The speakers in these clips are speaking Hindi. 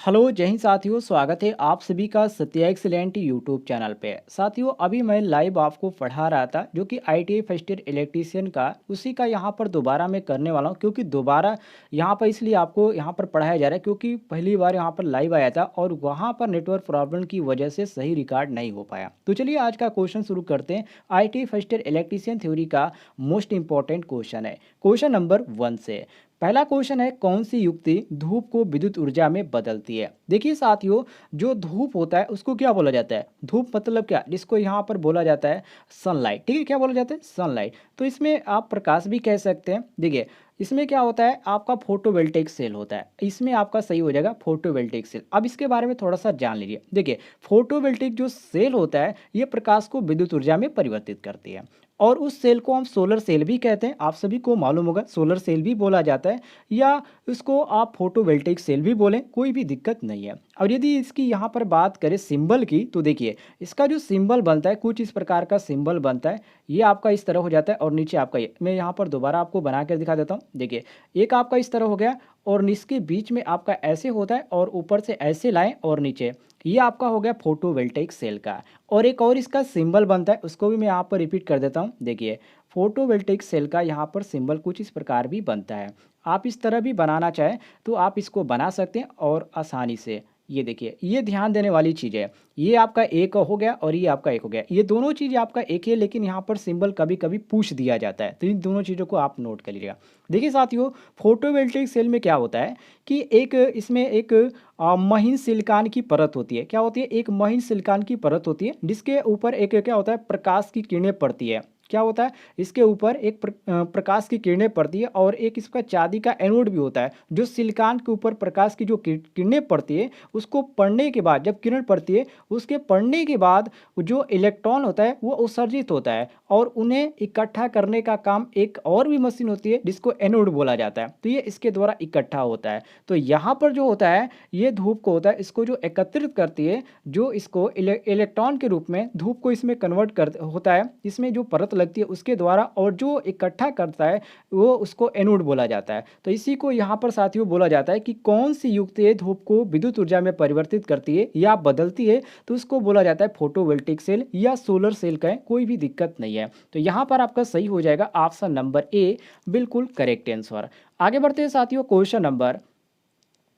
हेलो जय हिंद साथियों, स्वागत है आप सभी का सत्या एक्सीलेंट यूट्यूब चैनल पे। साथियों, अभी मैं लाइव आपको पढ़ा रहा था जो कि आईटीआई फर्स्ट ईयर इलेक्ट्रीशियन का, उसी का यहाँ पर दोबारा मैं करने वाला हूँ, क्योंकि दोबारा यहाँ पर इसलिए आपको यहाँ पर पढ़ाया जा रहा है क्योंकि पहली बार यहाँ पर लाइव आया था और वहाँ पर नेटवर्क प्रॉब्लम की वजह से सही रिकॉर्ड नहीं हो पाया। तो चलिए आज का क्वेश्चन शुरू करते हैं। आई फर्स्ट ईयर इलेक्ट्रीशियन थ्योरी का मोस्ट इंपॉर्टेंट क्वेश्चन है, क्वेश्चन नंबर 1 से। पहला क्वेश्चन है, कौन सी युक्ति धूप को विद्युत ऊर्जा में बदलती है। देखिए साथियों, जो धूप होता है उसको क्या बोला जाता है? धूप मतलब क्या, जिसको यहाँ पर बोला जाता है सनलाइट। ठीक है, क्या बोला जाता है? सनलाइट। तो इसमें आप प्रकाश भी कह सकते हैं। देखिए इसमें क्या होता है, आपका फोटोवोल्टेइक सेल होता है, इसमें आपका सही हो जाएगा फोटोवोल्टेइक सेल। अब इसके बारे में थोड़ा सा जान लीजिए। देखिए फोटोवोल्टेइक जो सेल होता है ये प्रकाश को विद्युत ऊर्जा में परिवर्तित करती है और उस सेल को हम सोलर सेल भी कहते हैं। आप सभी को मालूम होगा, सोलर सेल भी बोला जाता है या इसको आप फोटोवोल्टेइक सेल भी बोलें, कोई भी दिक्कत नहीं है। और यदि इसकी यहाँ पर बात करें सिंबल की, तो देखिए इसका जो सिंबल बनता है कुछ इस प्रकार का सिंबल बनता है। ये आपका इस तरह हो जाता है और नीचे आपका ये, मैं यहाँ पर दोबारा आपको बना कर दिखा देता हूँ। देखिए एक आपका इस तरह हो गया और इसके बीच में आपका ऐसे होता है और ऊपर से ऐसे लाएं और नीचे, ये आपका हो गया फोटोवोल्टेइक सेल का। और एक और इसका सिंबल बनता है, उसको भी मैं यहाँ पर रिपीट कर देता हूँ। देखिए फोटोवोल्टेइक सेल का यहाँ पर सिंबल कुछ इस प्रकार भी बनता है। आप इस तरह भी बनाना चाहें तो आप इसको बना सकते हैं और आसानी से। ये देखिए, ये ध्यान देने वाली चीज़ है। ये आपका एक हो गया और ये आपका एक हो गया, ये दोनों चीज़ आपका एक है, लेकिन यहाँ पर सिंबल कभी कभी पूछ दिया जाता है, तो इन दोनों चीज़ों को आप नोट कर लीजिएगा। देखिए साथियों, फोटोवोल्टेइक सेल में क्या होता है कि एक इसमें एक महीन सिलिकॉन की परत होती है। क्या होती है? एक महीन सिलिकॉन की परत होती है जिसके ऊपर एक क्या होता है, प्रकाश की किरणें पड़ती है। क्या होता है? इसके ऊपर एक प्रकाश की किरणें पड़ती है और एक इसका चांदी का एनोड भी होता है, जो सिलिकॉन के ऊपर प्रकाश की जो किरणें पड़ती है उसको पढ़ने के बाद, जब किरण पड़ती है उसके पढ़ने के बाद जो इलेक्ट्रॉन होता है वो उत्सर्जित होता है और उन्हें इकट्ठा करने का काम एक और भी मशीन होती है जिसको एनोड बोला जाता है। तो ये इसके द्वारा इकट्ठा होता है। तो यहाँ पर जो होता है ये धूप को होता है, इसको जो एकत्रित करती है, जो इसको इलेक्ट्रॉन के रूप में धूप को इसमें कन्वर्ट कर होता है, इसमें जो परत लगती है उसके द्वारा, और जो इकट्ठा करता है वो उसको एनोड बोला जाता है। तो इसी को यहाँ पर साथियों बोला जाता है कि कौन सी युक्ति धूप को विद्युत ऊर्जा में परिवर्तित करती है या बदलती है, तो उसको बोला जाता है फोटोवोल्टेइक सेल या सोलर सेल का है, कोई भी दिक्कत नहीं है। तो यहाँ पर आपका सही हो जाएगा ऑप्शन नंबर ए, बिल्कुल करेक्ट आंसर। आगे बढ़ते हैं साथियों क्वेश्चन नंबर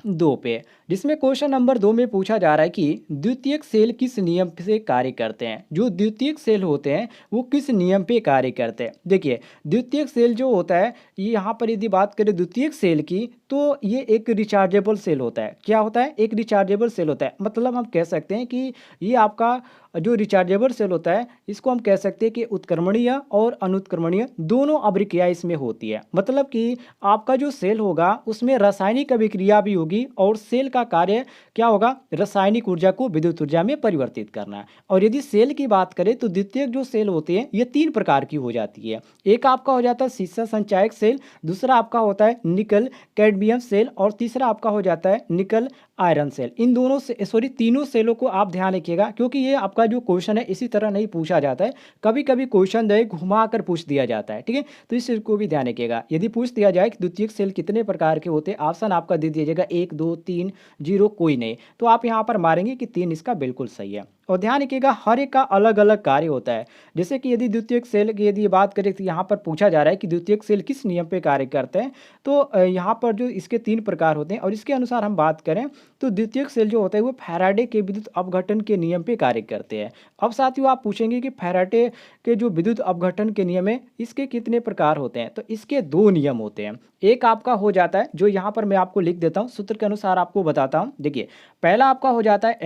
2 पे, जिसमें क्वेश्चन नंबर 2 में पूछा जा रहा है कि द्वितीयक सेल किस नियम से कार्य करते हैं। जो द्वितीयक सेल होते हैं वो किस नियम पे कार्य करते हैं। देखिए द्वितीयक सेल जो होता है, ये यहाँ पर यदि बात करें द्वितीयक सेल की, तो ये एक रिचार्जेबल सेल होता है। क्या होता है? एक रिचार्जेबल सेल होता है। मतलब हम कह सकते हैं कि ये आपका जो रिचार्जेबल सेल होता है इसको हम कह सकते हैं कि उत्क्रमणीय और अनुत्क्रमणीय दोनों अभिक्रिया इसमें होती है। मतलब कि आपका जो सेल होगा उसमें रासायनिक अभिक्रिया भी होगी और सेल का कार्य क्या होगा? रासायनिक ऊर्जा को विद्युत ऊर्जा में परिवर्तित करना है। और यदि सेल की बात करें तो द्वितीयक जो सेल होते हैं ये 3 प्रकार की हो जाती है। एक आपका हो जाता है सीसा संचायक सेल, दूसरा आपका होता है निकल कैडमियम सेल और तीसरा आपका हो जाता है निकल आयरन सेल। इन दोनों से सॉरी तीनों सेलों को आप ध्यान रखिएगा, क्योंकि ये आपका जो क्वेश्चन है इसी तरह नहीं पूछा जाता है, कभी कभी क्वेश्चन जो है घुमा कर पूछ दिया जाता है। ठीक है, तो इस चीज को भी ध्यान रखिएगा। यदि पूछ दिया जाए कि द्वितीयक सेल कितने प्रकार के होते हैं, ऑप्शन आपका दे दिया जाएगा 1 2 3 0 कोई नहीं, तो आप यहाँ पर मारेंगे कि 3 इसका बिल्कुल सही है। और ध्यान रखिएगा हर एक का अलग अलग कार्य होता है। जैसे कि यदि द्वितीयक सेल की यदि बात करें तो यहाँ पर पूछा जा रहा है कि द्वितीयक सेल किस नियम पे कार्य करते हैं, तो यहाँ पर जो इसके 3 प्रकार होते हैं और इसके अनुसार हम बात करें तो द्वितीयक सेल जो होता है वो फैराडे के विद्युत अपघटन के नियम पे कार्य करते हैं। अब साथियों आप पूछेंगे कि फैराडे के जो विद्युत अपघटन के नियम है इसके कितने प्रकार होते हैं, तो इसके 2 नियम होते हैं। एक आपका हो जाता है जो यहाँ पर मैं आपको लिख देता हूँ, सूत्र के अनुसार आपको बताता हूँ। देखिए पहला आपका हो जाता है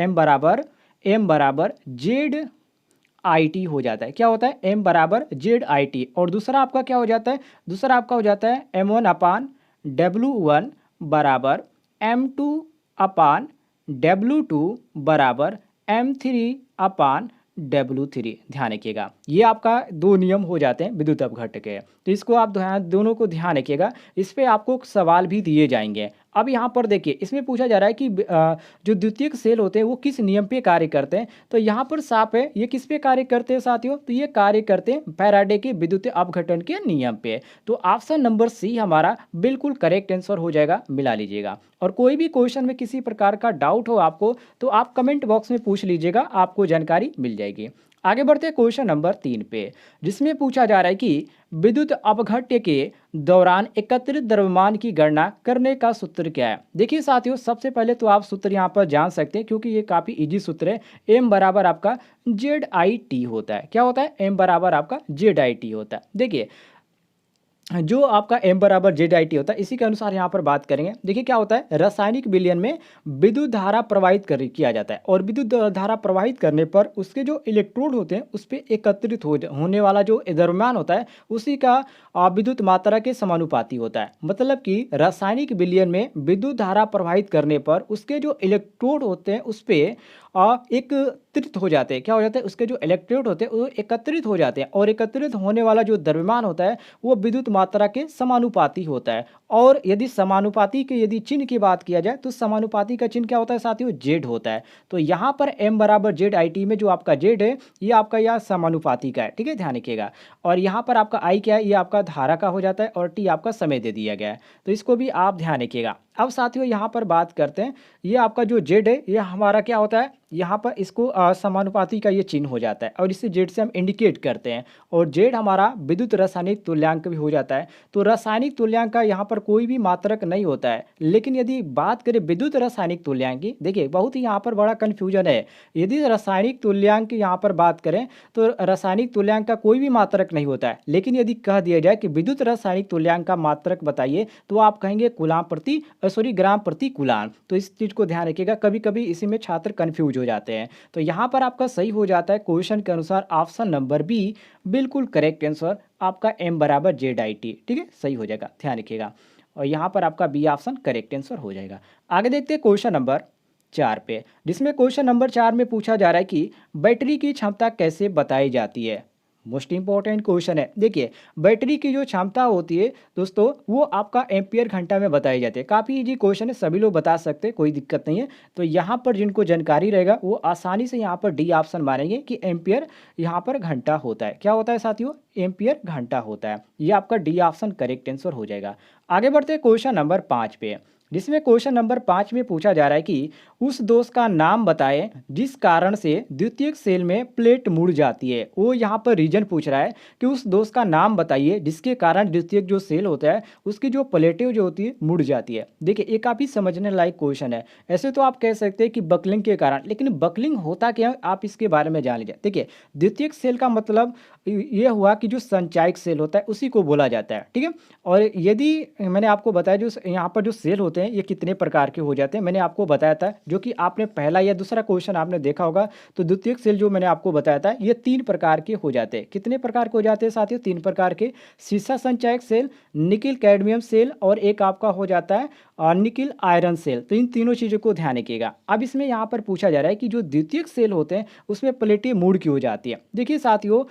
M बराबर जेड आई टी हो जाता है। क्या होता है? M बराबर जेड आई टी। और दूसरा आपका क्या हो जाता है? दूसरा आपका हो जाता है M1/W1 बराबर M2/W2 बराबर M3/W3। ध्यान रखिएगा ये आपका 2 नियम हो जाते हैं विद्युत अपघट्ट के, तो इसको आप दोनों को ध्यान रखिएगा। इस पे आपको सवाल भी दिए जाएंगे। अब यहाँ पर देखिए इसमें पूछा जा रहा है कि जो द्वितीयक सेल होते हैं वो किस नियम पे कार्य करते हैं। तो यहाँ पर साफ है ये किस पे कार्य करते हैं साथियों, तो ये कार्य करते हैं फैराडे के विद्युतीय अपघटन के नियम पे। तो ऑप्शन नंबर सी हमारा बिल्कुल करेक्ट आंसर हो जाएगा, मिला लीजिएगा। और कोई भी क्वेश्चन में किसी प्रकार का डाउट हो आपको तो आप कमेंट बॉक्स में पूछ लीजिएगा, आपको जानकारी मिल जाएगी। आगे बढ़ते हैं क्वेश्चन नंबर 3 पे, जिसमें पूछा जा रहा है कि विद्युत अपघट्य के दौरान एकत्रित द्रव्यमान की गणना करने का सूत्र क्या है। देखिए साथियों सबसे पहले तो आप सूत्र यहाँ पर जान सकते हैं क्योंकि ये काफ़ी इजी सूत्र है। एम बराबर आपका जेड आई टी होता है। क्या होता है, एम बराबर आपका जेड आई टी होता है। देखिए जो आपका एम बराबर जेड आई टी होता है इसी के अनुसार यहाँ पर बात करेंगे। देखिए क्या होता है, रासायनिक विलयन में विद्युत धारा प्रवाहित किया जाता है और विद्युत धारा प्रवाहित करने पर उसके जो इलेक्ट्रोड होते हैं उस पर एकत्रित होने वाला जो द्रव्यमान होता है उसी का विद्युत मात्रा के समानुपाती होता है। मतलब कि रासायनिक विलयन में विद्युत धारा प्रवाहित करने पर उसके जो इलेक्ट्रोड होते हैं उस पर एकत्रित हो जाते हैं। क्या हो जाता है, उसके जो इलेक्ट्रोड होते हैं वो एकत्रित हो जाते हैं और एकत्रित होने वाला जो द्रव्यमान होता है वो विद्युत मात्रा के समानुपाती होता है। और यदि समानुपाती के यदि चिन्ह की बात किया जाए तो समानुपाती का चिन्ह क्या होता है साथियों, जेड होता है। तो यहाँ पर एम बराबर जेड आई टी में जो आपका जेड है ये आपका यह समानुपाती का है, ठीक है, ध्यान रखिएगा। और यहाँ पर आपका आई क्या है, ये आपका धारा का हो जाता है और टी आपका समय दे दिया गया है, तो इसको भी आप ध्यान रखिएगा। अब साथियों यहाँ पर बात करते हैं, ये आपका जो जेड है ये हमारा क्या होता है, यहाँ पर इसको समानुपाती का ये चिन्ह हो जाता है और इसे जेड से हम इंडिकेट करते हैं। और जेड हमारा विद्युत रासायनिक तुल्यांक भी हो जाता है। तो रासायनिक तुल्यांक का यहाँ पर कोई भी मात्रक नहीं होता है। लेकिन यदि बात करें विद्युत रासायनिक तुल्यांक की, देखिए बहुत ही यहाँ पर बड़ा कन्फ्यूजन है। यदि रासायनिक तुल्यांक की यहाँ पर बात करें तो रासायनिक तुल्यांक का कोई भी मात्रक नहीं होता है। लेकिन यदि कह दिया जाए कि विद्युत रासायनिक तुल्यांक का मात्रक बताइए तो आप कहेंगे कूलाम प्रति ग्राम प्रति कूलाम। तो इस चीज़ को ध्यान रखिएगा, कभी कभी इसी में छात्र कंफ्यूज हो जाते हैं। तो यहाँ पर आपका सही हो जाता है क्वेश्चन के अनुसार ऑप्शन नंबर बी बिल्कुल करेक्ट आंसर आपका एम बराबर जेड आई टी, ठीक है, सही हो जाएगा, ध्यान रखिएगा। और यहाँ पर आपका बी ऑप्शन करेक्ट आंसर हो जाएगा। आगे देखते हैं क्वेश्चन नंबर 4 पे, जिसमें क्वेश्चन नंबर 4 में पूछा जा रहा है कि बैटरी की क्षमता कैसे बताई जाती है। मोस्ट इंपॉर्टेंट क्वेश्चन है। देखिए बैटरी की जो क्षमता होती है दोस्तों वो आपका एम्पियर घंटा में बताई जाती है। काफ़ी इजी क्वेश्चन है, सभी लोग बता सकते हैं, कोई दिक्कत नहीं है। तो यहाँ पर जिनको जानकारी रहेगा वो आसानी से यहाँ पर डी ऑप्शन मानेंगे कि एम्पियर यहाँ पर घंटा होता है। क्या होता है साथियों, एम्पियर घंटा होता है। ये आपका डी ऑप्शन करेक्ट आंसर हो जाएगा। आगे बढ़ते हैं क्वेश्चन नंबर 5 पे, जिसमें क्वेश्चन नंबर 5 में पूछा जा रहा है कि उस दोष का नाम बताएं जिस कारण से द्वितीयक सेल में प्लेट मुड़ जाती है। वो यहाँ पर रीजन पूछ रहा है कि उस दोष का नाम बताइए जिसके कारण द्वितीयक जो सेल होता है उसकी जो प्लेटें जो होती है मुड़ जाती है। देखिए ये काफ़ी समझने लायक क्वेश्चन है। ऐसे तो आप कह सकते हैं कि बकलिंग के कारण, लेकिन बकलिंग होता क्या है आप इसके बारे में जान लीजिए। देखिए द्वितीयक सेल का मतलब ये हुआ कि जो संचायक सेल होता है उसी को बोला जाता है, ठीक है। और यदि मैंने आपको बताया जो यहाँ पर जो सेल होते हैं ये कितने प्रकार के हो जाते हैं, मैंने आपको बताया था, जो कि आपने पहला या दूसरा क्वेश्चन आपने देखा होगा। तो द्वितीयक सेल जो मैंने आपको बताया था ये 3 प्रकार के हो जाते हैं। कितने प्रकार के हो जाते हैं साथियों, 3 प्रकार के। सीसा संचायक सेल, निकिल कैडमियम सेल और एक आपका हो जाता है निकिल आयरन सेल। तो इन तीनों चीज़ों को ध्यान रखिएगा। अब इसमें यहाँ पर पूछा जा रहा है कि जो द्वितीयक सेल होते हैं उसमें प्लेटें मुड़ की हो जाती है। देखिए साथियों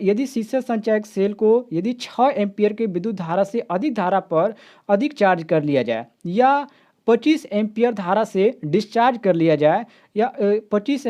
यदि सीसा संचायक सेल को यदि 6 एम्पियर के विद्युत धारा से अधिक धारा पर अधिक चार्ज कर लिया जाए या 25 एम्पियर धारा से डिस्चार्ज कर लिया जाए या 25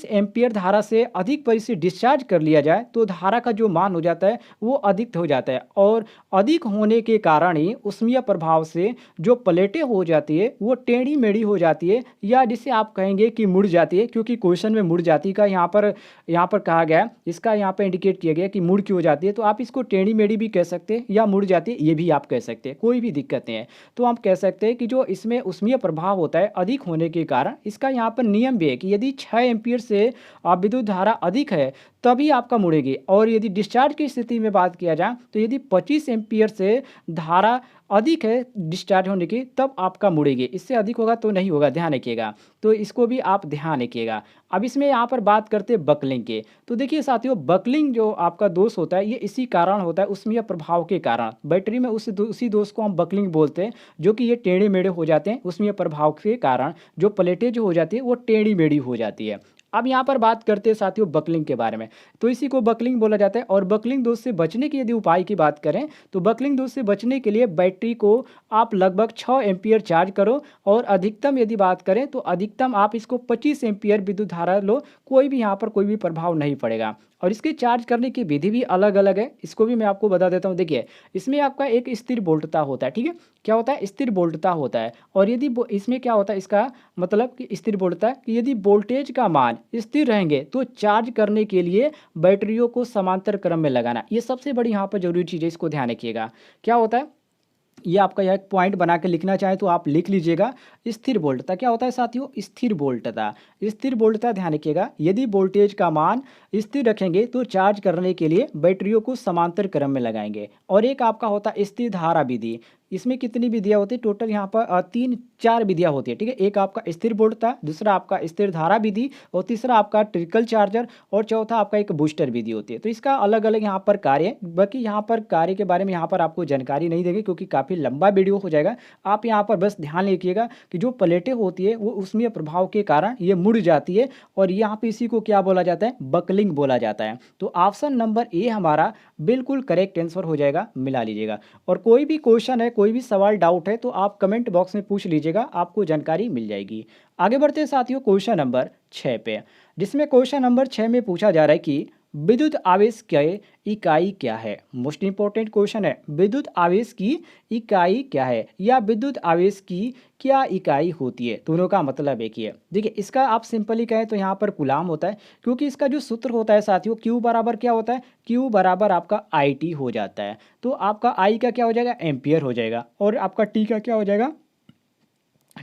एम्पियर धारा से अधिक पर इसे डिस्चार्ज कर लिया जाए तो धारा का जो मान हो जाता है वो अधिक हो जाता है। और अधिक होने के कारण ही उष्मीय प्रभाव से जो प्लेटें हो जाती है वो टेढ़ी मेढ़ी हो जाती है, या जिसे आप कहेंगे कि मुड़ जाती है। क्योंकि क्वेश्चन में मुड़ जाती का यहाँ पर कहा गया, इसका यहाँ पर इंडिकेट किया गया कि मुड़ की हो जाती है। तो आप इसको टेढ़ी मेढ़ी भी कह सकते हैं या मुड़ जाती है ये भी आप कह सकते हैं, कोई भी दिक्कत नहीं है। तो हम कह सकते हैं कि जो इसमें उष्मीय प्रभाव होता है अधिक होने के कारण, इसका यहाँ पर नियम भी है कि यदि 6 एम्पियर से विद्युत धारा अधिक है तभी आपका मुड़ेगी। और यदि डिस्चार्ज की स्थिति में बात किया जाए तो यदि 25 एम्पियर से धारा अधिक है डिस्चार्ज होने की तब आपका मुड़ेगी, इससे अधिक होगा तो नहीं होगा, ध्यान रखिएगा। तो इसको भी आप ध्यान रखिएगा। अब इसमें यहाँ पर बात करते हैं बकलिंग के। तो देखिए साथियों बकलिंग जो आपका दोष होता है ये इसी कारण होता है, उष्मीय प्रभाव के कारण। बैटरी में उसी दोष को हम बकलिंग बोलते हैं, जो कि ये टेढ़े मेढ़े हो जाते हैं उष्मीय प्रभाव के कारण। जो प्लेटें जो हो जाती है वो टेढ़ी मेढ़ी हो जाती है। अब यहाँ पर बात करते हैं साथियों बकलिंग के बारे में। तो इसी को बकलिंग बोला जाता है। और बकलिंग दोष से बचने की यदि उपाय की बात करें तो बकलिंग दोष से बचने के लिए बैटरी को आप लगभग 6 एम्पीयर चार्ज करो। और अधिकतम यदि बात करें तो अधिकतम आप इसको 25 एम्पीयर विद्युत धारा लो, कोई भी यहाँ पर कोई भी प्रभाव नहीं पड़ेगा। और इसके चार्ज करने की विधि भी अलग अलग है, इसको भी मैं आपको बता देता हूँ। देखिए, इसमें आपका एक स्थिर वोल्टता होता है, ठीक है। क्या होता है? स्थिर वोल्टता होता है। और यदि इसमें क्या होता है, इसका मतलब कि स्थिर वोल्टता कि यदि वोल्टेज का मान स्थिर रहेंगे तो चार्ज करने के लिए बैटरियों को समांतर क्रम में लगाना, ये सबसे बड़ी यहाँ पर जरूरी चीज़ है, इसको ध्यान रखिएगा। क्या होता है, ये आपका यह एक पॉइंट बना के लिखना चाहे तो आप लिख लीजिएगा। स्थिर वोल्टता क्या होता है साथियों? स्थिर वोल्टता। स्थिर वोल्टता ध्यान रखिएगा, यदि वोल्टेज का मान स्थिर रखेंगे तो चार्ज करने के लिए बैटरियों को समांतर क्रम में लगाएंगे। और एक आपका होता है स्थिर धारा विधि। इसमें कितनी विधियाँ होती है? टोटल यहाँ पर 3-4 विधियाँ होती है, ठीक है। एक आपका स्थिर वोल्टता, दूसरा आपका स्थिर धारा विधि, और तीसरा आपका ट्रिकल चार्जर, और चौथा आपका एक बूस्टर विधि होती है। तो इसका अलग अलग यहाँ पर कार्य है। बाकी यहाँ पर कार्य के बारे में यहाँ पर आपको जानकारी नहीं देगी क्योंकि काफ़ी लंबा वीडियो हो जाएगा। आप यहाँ पर बस ध्यान रखिएगा कि जो प्लेटें होती है वो उसमें प्रभाव के कारण ये मुड़ जाती है, और यहाँ पे इसी को क्या बोला जाता है? बकलिंग बोला जाता है। तो ऑप्शन नंबर ए हमारा बिल्कुल करेक्ट आंसर हो जाएगा, मिला लीजिएगा। और कोई भी क्वेश्चन है, कोई भी सवाल डाउट है तो आप कमेंट बॉक्स में पूछ लीजिएगा, आपको जानकारी मिल जाएगी। आगे बढ़ते हैं साथियों क्वेश्चन नंबर 6 पे, जिसमें क्वेश्चन नंबर 6 में पूछा जा रहा है कि विद्युत आवेश की इकाई क्या है। मोस्ट इंपॉर्टेंट क्वेश्चन है, विद्युत आवेश की इकाई क्या है, या विद्युत आवेश की क्या इकाई होती है। दोनों का मतलब एक ही है। देखिए, इसका आप सिंपली कहें तो यहाँ पर कूलाम होता है, क्योंकि इसका जो सूत्र होता है साथियों, क्यू बराबर क्या होता है? क्यू बराबर आपका आई टी हो जाता है। तो आपका आई का क्या हो जाएगा? एम्पियर हो जाएगा। और आपका टी का क्या हो जाएगा?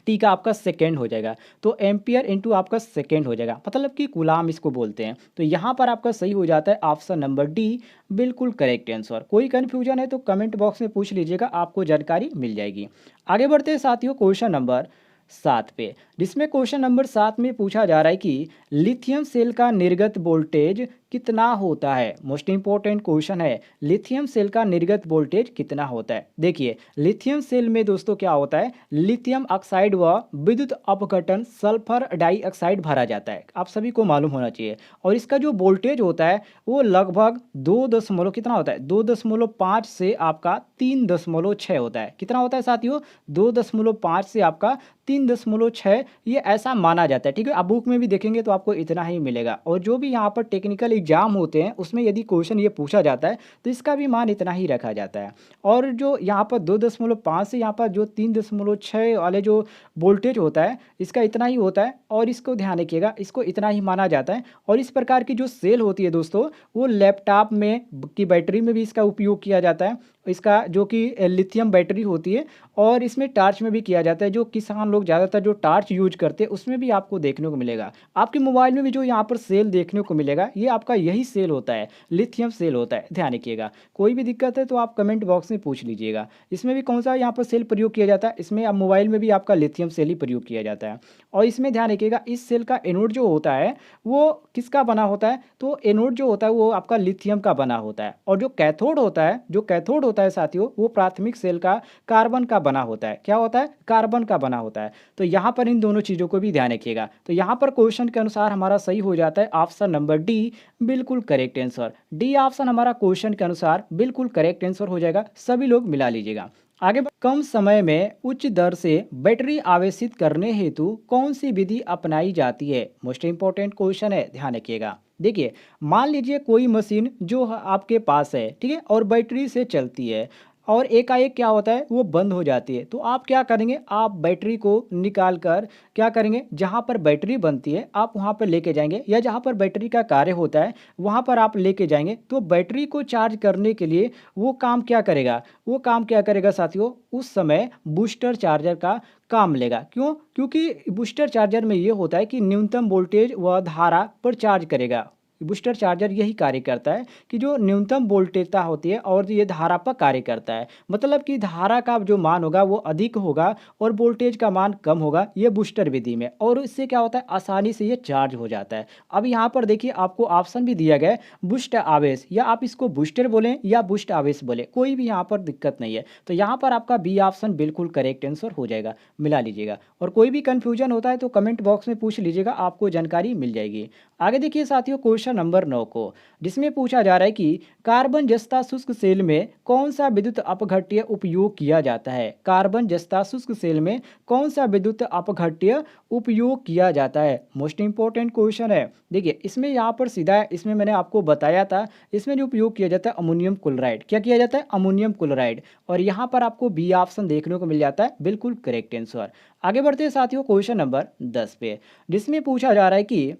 टी का आपका सेकेंड हो जाएगा। तो एम्पियर इंटू आपका सेकेंड हो जाएगा, मतलब कि कूलाम इसको बोलते हैं। तो यहाँ पर आपका सही हो जाता है ऑप्शन नंबर डी, बिल्कुल करेक्ट आंसर। कोई कन्फ्यूजन है तो कमेंट बॉक्स में पूछ लीजिएगा, आपको जानकारी मिल जाएगी। आगे बढ़ते हैं साथियों क्वेश्चन नंबर 7 पे, जिसमें क्वेश्चन नंबर 7 में पूछा जा रहा है कि लिथियम सेल का निर्गत वोल्टेज कितना होता है। मोस्ट इंपॉर्टेंट क्वेश्चन है, लिथियम सेल का निर्गत वोल्टेज कितना होता है। देखिए, लिथियम सेल में दोस्तों क्या होता है, लिथियम ऑक्साइड व विद्युत अपघटन सल्फर डाइऑक्साइड भरा जाता है, आप सभी को मालूम होना चाहिए। और इसका जो वोल्टेज होता है वो लगभग 2 दशमलव कितना होता है, 2.5 से आपका 3.6 होता है। कितना होता है साथियों? 2.5 से आपका 3.6, ये ऐसा माना जाता है, ठीक है। आप बुक में भी देखेंगे तो आपको इतना ही मिलेगा। और जो भी यहाँ पर टेक्निकल एग्जाम होते हैं उसमें यदि क्वेश्चन ये पूछा जाता है तो इसका भी मान इतना ही रखा जाता है। और जो यहाँ पर 2.5 से यहाँ पर जो 3.6 वाले जो वोल्टेज होता है इसका इतना ही होता है। और इसको ध्यान रखिएगा, इसको इतना ही माना जाता है। और इस प्रकार की जो सेल होती है दोस्तों, वो लैपटॉप में की बैटरी में भी इसका उपयोग किया जाता है, इसका जो कि लिथियम बैटरी होती है। और इसमें टार्च में भी किया जाता है, जो किसान लोग ज़्यादातर जो टार्च यूज करते हैं उसमें भी आपको देखने को मिलेगा। आपके मोबाइल में भी जो यहाँ पर सेल देखने को मिलेगा ये आपका यही सेल होता है, लिथियम सेल होता है, ध्यान रखिएगा। कोई भी दिक्कत है तो आप कमेंट बॉक्स में पूछ लीजिएगा। इसमें भी कौन सा यहाँ पर सेल प्रयोग किया जाता है, इसमें आप मोबाइल में भी आपका लिथियम सेल ही प्रयोग किया जाता है। और इसमें ध्यान रखिएगा, इस सेल का एनोड जो होता है वो किसका बना होता है, तो एनोड जो होता है वो आपका लिथियम का बना होता है। और जो कैथोड होता है, जो कैथोड होता है साथियों, वो प्राथमिक सेल का कार्बन का बना होता है। क्या होता है? कार्बन का बना होता है। तो यहाँ पर इन दोनों चीज़ों को भी ध्यान रखिएगा। तो यहाँ पर क्वेश्चन के अनुसार हमारा सही हो जाता है ऑप्शन नंबर डी, बिल्कुल करेक्ट आंसर। डी ऑप्शन हमारा क्वेश्चन के अनुसार बिल्कुल करेक्ट आंसर हो जाएगा, सभी लोग मिला लीजिएगा। आगे कम समय में उच्च दर से बैटरी आवेशित करने हेतु कौन सी विधि अपनाई जाती है। मोस्ट इंपॉर्टेंट क्वेश्चन है, ध्यान रखिएगा। देखिए, मान लीजिए कोई मशीन जो आपके पास है, ठीक है, और बैटरी से चलती है, और एकाएक क्या होता है वो बंद हो जाती है। तो आप क्या करेंगे, आप बैटरी को निकाल कर क्या करेंगे, जहाँ पर बैटरी बनती है आप वहाँ पर लेके जाएंगे, या जहाँ पर बैटरी का कार्य होता है वहाँ पर आप लेके जाएंगे। तो बैटरी को चार्ज करने के लिए वो काम क्या करेगा, वो काम क्या करेगा साथियों, उस समय बूस्टर चार्जर का काम लेगा। क्यों? क्योंकि बूस्टर चार्जर में ये होता है कि न्यूनतम वोल्टेज व धारा पर चार्ज करेगा। बूस्टर चार्जर यही कार्य करता है कि जो न्यूनतम वोल्टेजता होती है और ये धारा पर कार्य करता है। मतलब कि धारा का जो मान होगा वो अधिक होगा और वोल्टेज का मान कम होगा ये बूस्टर विधि में, और इससे क्या होता है आसानी से ये चार्ज हो जाता है। अब यहाँ पर देखिए आपको ऑप्शन भी दिया गया है बूस्ट आवेश, या आप इसको बूस्टर बोलें या बूस्ट आवेश बोले, कोई भी यहाँ पर दिक्कत नहीं है। तो यहाँ पर आपका बी ऑप्शन बिल्कुल करेक्ट आंसर हो जाएगा, मिला लीजिएगा। और कोई भी कन्फ्यूजन होता है तो कमेंट बॉक्स में पूछ लीजिएगा, आपको जानकारी मिल जाएगी। आगे देखिए साथियों क्वेश्चन नंबर 9 को, जिसमें पूछा जा रहा है कि कार्बन जस्ता शुष्क सेल में कौन सा विद्युत अपघट्य उपयोग किया जाता है। कार्बन जस्ता शुष्क सेल में कौन सा विद्युत अपघट्य उपयोग किया जाता है। मोस्ट इंपॉर्टेंट क्वेश्चन है। देखिए इसमें यहाँ पर सीधा है, इसमें मैंने आपको बताया था, इसमें जो उपयोग किया जाता है अमोनियम क्लोराइड। क्या किया जाता है? Ammonium chloride. और यहाँ पर आपको बी ऑप्शन देखने को मिल जाता है, बिल्कुल करेक्ट आंसर। आगे बढ़ते हैं साथियों क्वेश्चन नंबर 10 पे, जिसमें पूछा जा रहा है कि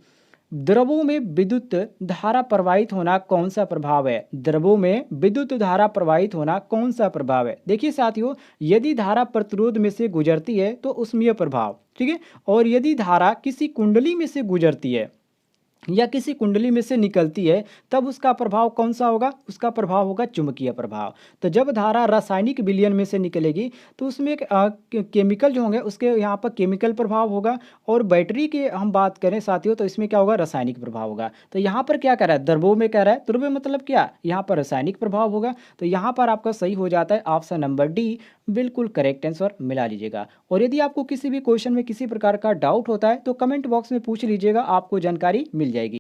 द्रवों में विद्युत धारा प्रवाहित होना कौन सा प्रभाव है। द्रवों में विद्युत धारा प्रवाहित होना कौन सा प्रभाव है। देखिए साथियों, यदि धारा प्रतिरोध में से गुजरती है तो उसमें प्रभाव, ठीक है। और यदि धारा किसी कुंडली में से गुजरती है या किसी कुंडली में से निकलती है तब उसका प्रभाव कौन सा होगा? उसका प्रभाव होगा चुंबकीय प्रभाव। तो जब धारा रासायनिक विलयन में से निकलेगी तो उसमें एक केमिकल जो होंगे उसके यहाँ पर केमिकल प्रभाव होगा। और बैटरी की हम बात करें साथियों तो इसमें क्या होगा? रासायनिक प्रभाव होगा। तो यहाँ पर क्या कह रहा है? द्रवों में कह रहा है, द्रव्य मतलब क्या? यहाँ पर रासायनिक प्रभाव होगा। तो यहाँ पर आपका सही हो जाता है ऑप्शन नंबर डी, बिल्कुल करेक्ट आंसर, मिला लीजिएगा। और यदि आपको किसी भी क्वेश्चन में किसी प्रकार का डाउट होता है तो कमेंट बॉक्स में पूछ लीजिएगा, आपको जानकारी मिल जाएगी।